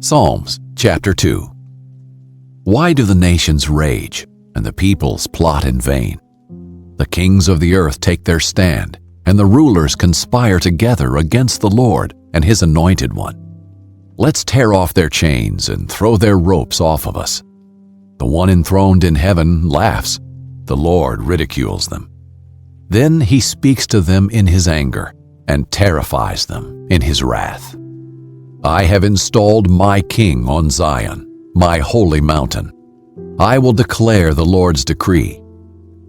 Psalms chapter 2. Why do the nations rage, and the peoples plot in vain? The kings of the earth take their stand, and the rulers conspire together against the Lord and his Anointed One. Let's tear off their chains and throw their ropes off of us. The one enthroned in heaven laughs, the Lord ridicules them. Then he speaks to them in his anger and terrifies them in his wrath. I have installed my king on Zion, my holy mountain. I will declare the Lord's decree.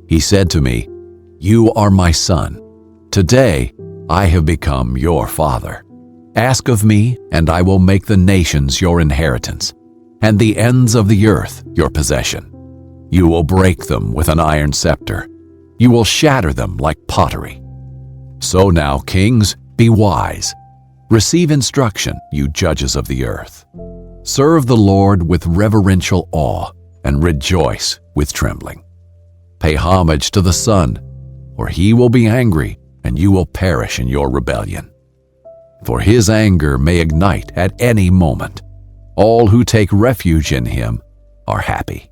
He said to me, "You are my son. Today I have become your father. Ask of me, and I will make the nations your inheritance, and the ends of the earth your possession. You will break them with an iron scepter. You will shatter them like pottery. So now, kings, be wise. Receive instruction, you judges of the earth. Serve the Lord with reverential awe, and rejoice with trembling. Pay homage to the Son, or he will be angry, and you will perish in your rebellion. For his anger may ignite at any moment. All who take refuge in him are happy.